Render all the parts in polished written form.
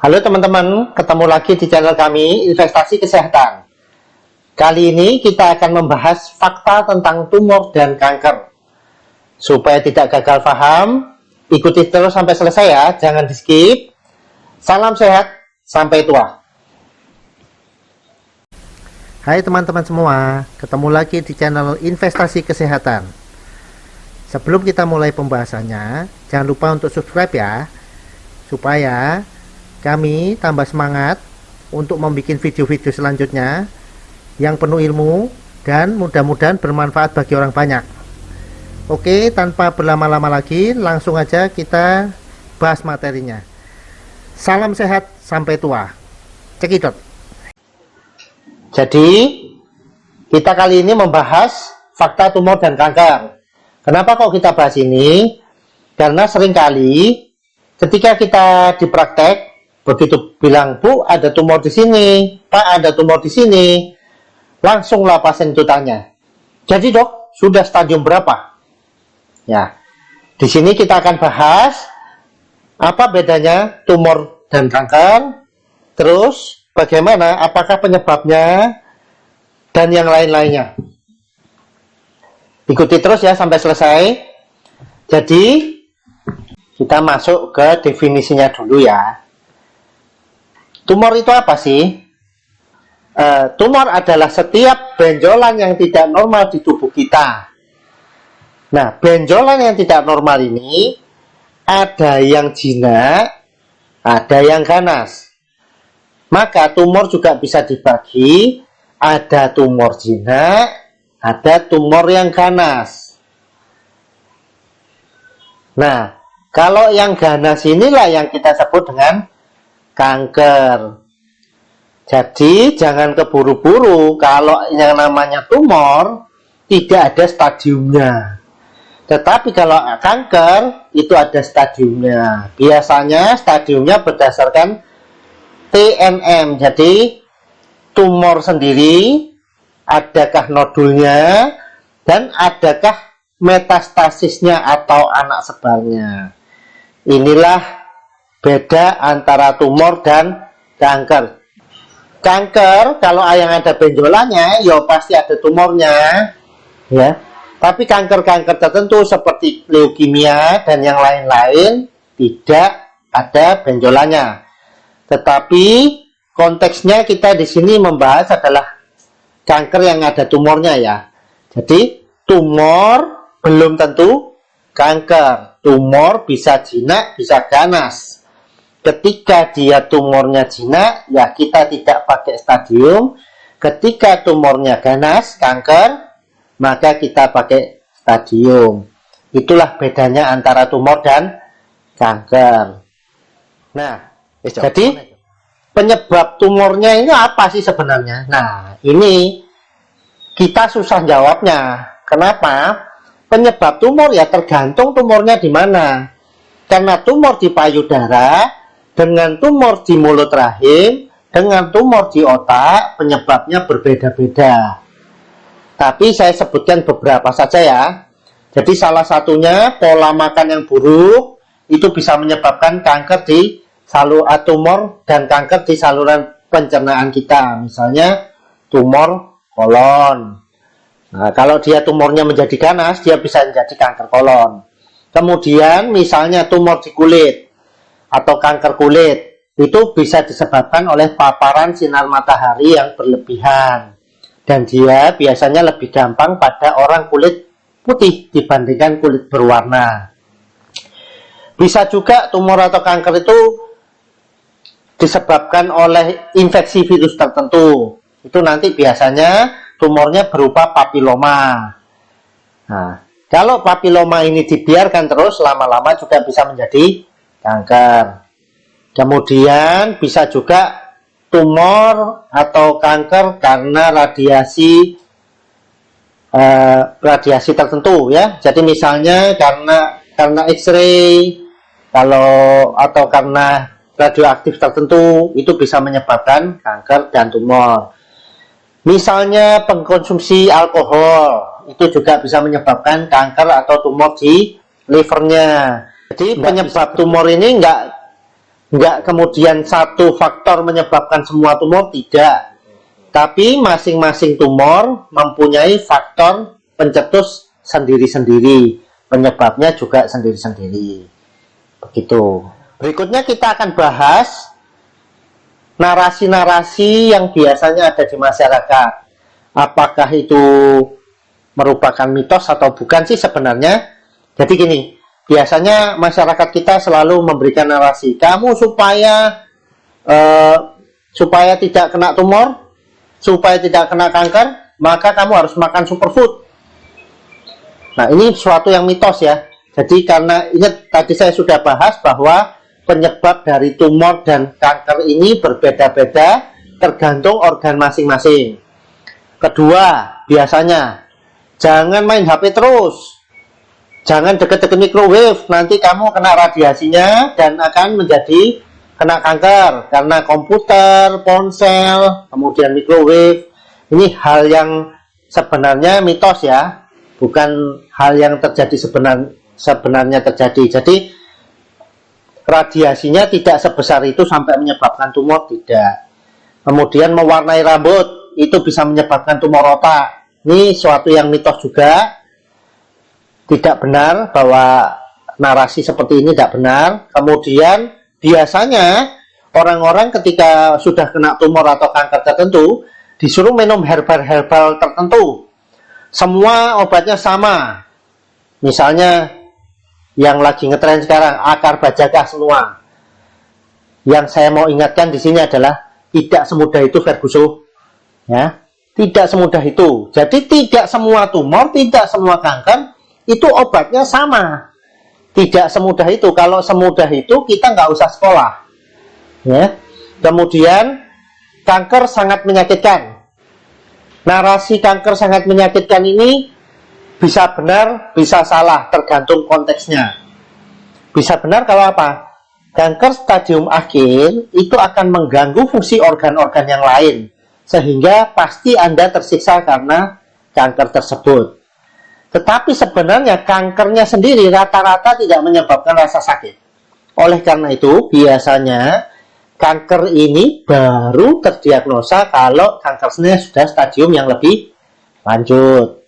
Halo teman-teman, ketemu lagi di channel kami Investasi Kesehatan. Kali ini kita akan membahas fakta tentang tumor dan kanker. Supaya tidak gagal paham, ikuti terus sampai selesai ya, jangan di skip. Salam sehat, sampai tua. Hai teman-teman semua, ketemu lagi di channel Investasi Kesehatan. Sebelum kita mulai pembahasannya, jangan lupa untuk subscribe ya, supaya kami tambah semangat untuk membuat video-video selanjutnya yang penuh ilmu dan mudah-mudahan bermanfaat bagi orang banyak. Oke, tanpa berlama-lama lagi, langsung aja kita bahas materinya. Salam sehat sampai tua. Cekidot. Jadi, kita kali ini membahas fakta tumor dan kanker. Kenapa kok kita bahas ini? Karena seringkali ketika kita dipraktek, begitu bilang, Bu, ada tumor di sini, Pak, ada tumor di sini, langsunglah pasien itu tanya, jadi dok, sudah stadium berapa? Ya, di sini kita akan bahas apa bedanya tumor dan kanker, terus bagaimana, apakah penyebabnya, dan yang lain-lainnya. Ikuti terus ya sampai selesai. Jadi, kita masuk ke definisinya dulu ya. Tumor itu apa sih? Tumor adalah setiap benjolan yang tidak normal di tubuh kita. Nah, benjolan yang tidak normal ini ada yang jinak, ada yang ganas. Maka tumor juga bisa dibagi, ada tumor jinak, ada tumor yang ganas. Nah, kalau yang ganas inilah yang kita sebut dengan kanker. Jadi jangan keburu-buru, kalau yang namanya tumor tidak ada stadiumnya. Tetapi kalau kanker itu ada stadiumnya. Biasanya stadiumnya berdasarkan TNM. Jadi tumor sendiri, adakah nodulnya, dan adakah metastasisnya atau anak sebarnya. Inilah beda antara tumor dan kanker. Kanker, kalau yang ada benjolannya, ya pasti ada tumornya, ya. Tapi kanker-kanker tertentu seperti leukemia dan yang lain-lain tidak ada benjolannya. Tetapi konteksnya kita di sini membahas adalah kanker yang ada tumornya ya. Jadi tumor belum tentu kanker. Tumor bisa jinak, bisa ganas. Ketika dia tumornya jinak, ya kita tidak pakai stadium. Ketika tumornya ganas, kanker, maka kita pakai stadium. Itulah bedanya antara tumor dan kanker. Nah, jadi penyebab tumornya ini apa sih sebenarnya? Nah, ini kita susah jawabnya. Kenapa? Penyebab tumor ya tergantung tumornya di mana. Karena tumor di payudara dengan tumor di mulut rahim, dengan tumor di otak, penyebabnya berbeda-beda. Tapi saya sebutkan beberapa saja ya. Jadi salah satunya pola makan yang buruk, itu bisa menyebabkan kanker di tumor dan kanker di saluran pencernaan kita. Misalnya tumor kolon. Nah, kalau dia tumornya menjadi ganas, dia bisa menjadi kanker kolon. Kemudian misalnya tumor di kulit atau kanker kulit, itu bisa disebabkan oleh paparan sinar matahari yang berlebihan, dan dia biasanya lebih gampang pada orang kulit putih dibandingkan kulit berwarna. Bisa juga tumor atau kanker itu disebabkan oleh infeksi virus tertentu. Itu nanti biasanya tumornya berupa papiloma. Nah, kalau papiloma ini dibiarkan terus, lama-lama juga bisa menjadi kanker. Kemudian bisa juga tumor atau kanker karena radiasi tertentu ya. Jadi misalnya karena X-ray, atau karena radioaktif tertentu, itu bisa menyebabkan kanker dan tumor. Misalnya pengkonsumsi alkohol, itu juga bisa menyebabkan kanker atau tumor di livernya. Jadi penyebab tumor ini Nggak kemudian satu faktor menyebabkan semua tumor, tidak. Tapi masing-masing tumor mempunyai faktor pencetus sendiri-sendiri. Penyebabnya juga sendiri-sendiri. Begitu. Berikutnya kita akan bahas narasi-narasi yang biasanya ada di masyarakat. Apakah itu merupakan mitos atau bukan sih sebenarnya? Jadi gini, biasanya masyarakat kita selalu memberikan narasi, kamu supaya tidak kena tumor, supaya tidak kena kanker, maka kamu harus makan superfood. Nah, ini suatu yang mitos ya. Jadi karena ingat tadi saya sudah bahas bahwa penyebab dari tumor dan kanker ini berbeda-beda tergantung organ masing-masing. Kedua, biasanya jangan main HP terus. Jangan deket-deket microwave, nanti kamu kena radiasinya dan akan menjadi kena kanker karena komputer, ponsel, kemudian microwave. Ini hal yang sebenarnya mitos ya, bukan hal yang terjadi sebenarnya terjadi. Jadi radiasinya tidak sebesar itu sampai menyebabkan tumor, tidak. Kemudian mewarnai rambut itu bisa menyebabkan tumor otak. Ini suatu yang mitos juga. Tidak benar, bahwa narasi seperti ini tidak benar. Kemudian biasanya orang-orang ketika sudah kena tumor atau kanker tertentu disuruh minum herbal-herbal tertentu. Semua obatnya sama. Misalnya yang lagi ngetren sekarang akar bajagah semua. Yang saya mau ingatkan di sini adalah tidak semudah itu Ferguson. Ya, tidak semudah itu. Jadi tidak semua tumor, tidak semua kanker itu obatnya sama. Tidak semudah itu. Kalau semudah itu kita nggak usah sekolah. Ya. Kemudian kanker sangat menyakitkan. Narasi kanker sangat menyakitkan ini bisa benar, bisa salah, tergantung konteksnya. Bisa benar kalau apa? Kanker stadium akhir itu akan mengganggu fungsi organ-organ yang lain, sehingga pasti Anda tersiksa karena kanker tersebut. Tetapi sebenarnya kankernya sendiri rata-rata tidak menyebabkan rasa sakit. Oleh karena itu, biasanya kanker ini baru terdiagnosa kalau kankernya sudah stadium yang lebih lanjut.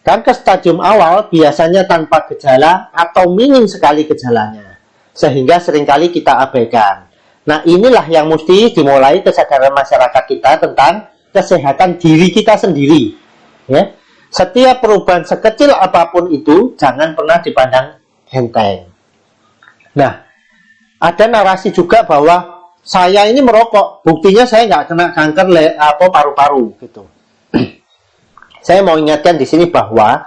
Kanker stadium awal biasanya tanpa gejala atau minim sekali gejalanya, sehingga seringkali kita abaikan. Nah, inilah yang mesti dimulai kesadaran masyarakat kita tentang kesehatan diri kita sendiri. Ya. Setiap perubahan sekecil apapun itu jangan pernah dipandang enteng. Nah, ada narasi juga bahwa saya ini merokok, buktinya saya nggak kena kanker paru-paru gitu. Saya mau ingatkan di sini bahwa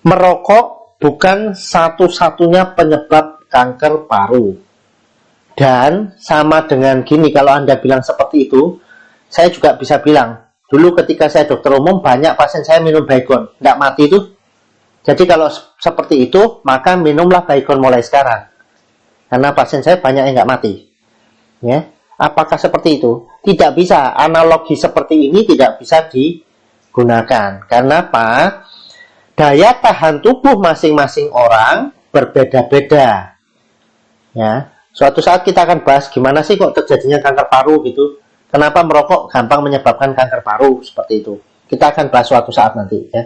merokok bukan satu-satunya penyebab kanker paru. Dan sama dengan gini, kalau Anda bilang seperti itu, saya juga bisa bilang, dulu ketika saya dokter umum, banyak pasien saya minum baygon, nggak mati itu. Jadi kalau seperti itu, maka minumlah baygon mulai sekarang. Karena pasien saya banyak yang nggak mati. Ya, apakah seperti itu? Tidak bisa. Analogi seperti ini tidak bisa digunakan. Karena apa? Daya tahan tubuh masing-masing orang berbeda-beda. Ya, suatu saat kita akan bahas gimana sih kok terjadinya kanker paru gitu. Kenapa merokok gampang menyebabkan kanker paru seperti itu? Kita akan bahas suatu saat nanti ya.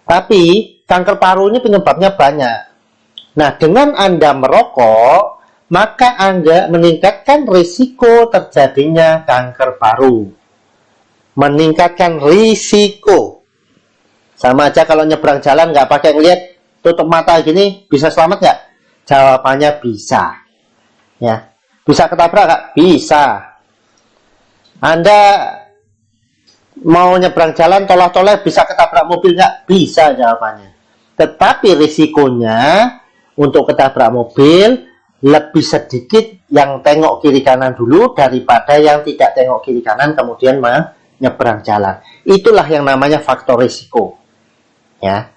Tapi kanker paru ini penyebabnya banyak. Nah, dengan Anda merokok, maka Anda meningkatkan risiko terjadinya kanker paru. Meningkatkan risiko. Sama aja kalau nyebrang jalan nggak pakai ngeliat, tutup mata gini, bisa selamat nggak? Jawabannya bisa. Ya, bisa ketabrak nggak? Bisa. Anda mau nyebrang jalan toleh-toleh bisa ketabrak mobil nggak? Bisa jawabannya. Tetapi risikonya untuk ketabrak mobil lebih sedikit yang tengok kiri kanan dulu daripada yang tidak tengok kiri kanan kemudian menyeberang jalan. Itulah yang namanya faktor risiko. Ya.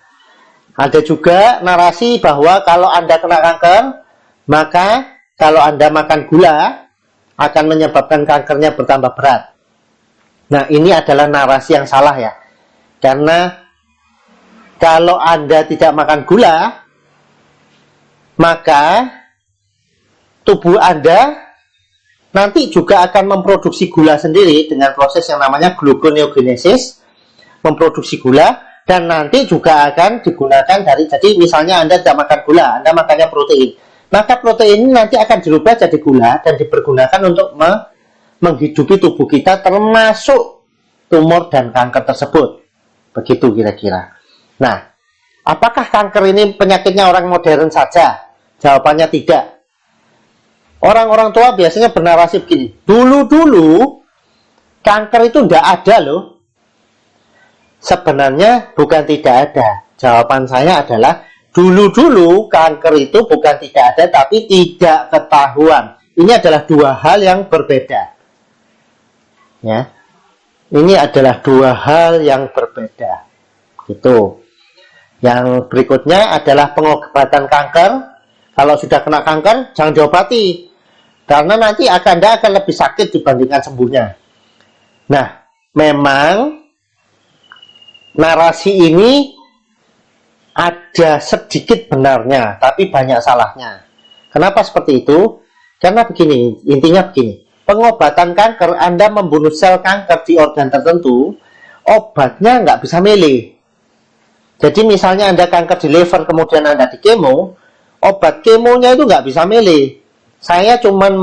Ada juga narasi bahwa kalau Anda kena kanker, maka kalau Anda makan gula akan menyebabkan kankernya bertambah berat. Nah, ini adalah narasi yang salah ya. Karena kalau Anda tidak makan gula, maka tubuh Anda nanti juga akan memproduksi gula sendiri dengan proses yang namanya gluconeogenesis, memproduksi gula, dan nanti juga akan digunakan jadi misalnya Anda tidak makan gula, Anda makannya protein, maka protein ini nanti akan dirubah jadi gula dan dipergunakan untuk menghidupi tubuh kita termasuk tumor dan kanker tersebut. Begitu kira-kira. Nah, apakah kanker ini penyakitnya orang modern saja? Jawabannya tidak. Orang-orang tua biasanya bernarasi begini, dulu-dulu kanker itu tidak ada loh. Sebenarnya bukan tidak ada. Jawaban saya adalah dulu-dulu kanker itu bukan tidak ada, tapi tidak ketahuan. Ini adalah dua hal yang berbeda. Ya, ini adalah dua hal yang berbeda. Gitu. Yang berikutnya adalah pengobatan kanker. Kalau sudah kena kanker, jangan diobati, karena nanti Anda akan lebih sakit dibandingkan sembuhnya. Nah, memang narasi ini ada sedikit benarnya, tapi banyak salahnya. Kenapa seperti itu? Karena begini, intinya begini. Pengobatan kanker, Anda membunuh sel kanker di organ tertentu, obatnya nggak bisa milih. Jadi misalnya Anda kanker di liver, kemudian Anda di kemo, obat kemonya itu nggak bisa milih. Saya cuman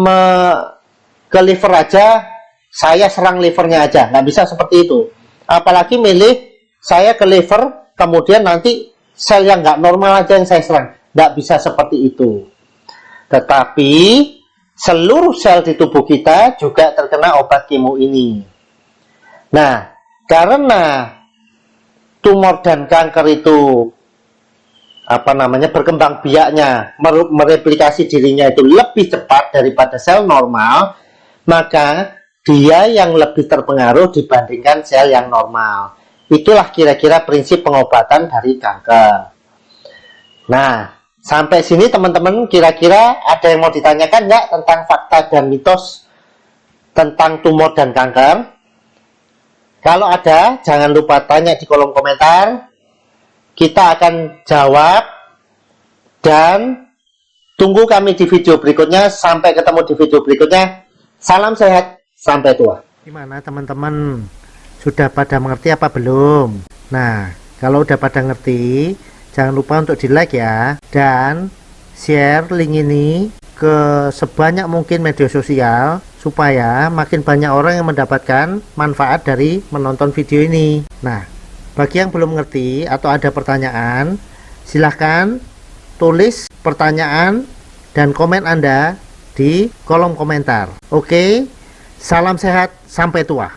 ke liver aja, saya serang livernya aja, nggak bisa seperti itu. Apalagi milih saya ke liver, kemudian nanti sel yang nggak normal aja yang saya serang, nggak bisa seperti itu. Tetapi seluruh sel di tubuh kita juga terkena obat kemo ini. Nah, karena tumor dan kanker itu berkembang biaknya, mereplikasi dirinya itu lebih cepat daripada sel normal, maka dia yang lebih terpengaruh dibandingkan sel yang normal. Itulah kira-kira prinsip pengobatan dari kanker. Nah, sampai sini teman-teman kira-kira ada yang mau ditanyakan nggak tentang fakta dan mitos tentang tumor dan kanker? Kalau ada, jangan lupa tanya di kolom komentar. Kita akan jawab. Dan tunggu kami di video berikutnya. Sampai ketemu di video berikutnya. Salam sehat, sampai tua. Gimana teman-teman? Sudah pada mengerti apa belum? Nah, kalau udah pada ngerti, jangan lupa untuk di like ya. Dan share link ini ke sebanyak mungkin media sosial, supaya makin banyak orang yang mendapatkan manfaat dari menonton video ini. Nah, bagi yang belum mengerti atau ada pertanyaan, silahkan tulis pertanyaan dan komen Anda di kolom komentar. Oke, salam sehat, sampai tua.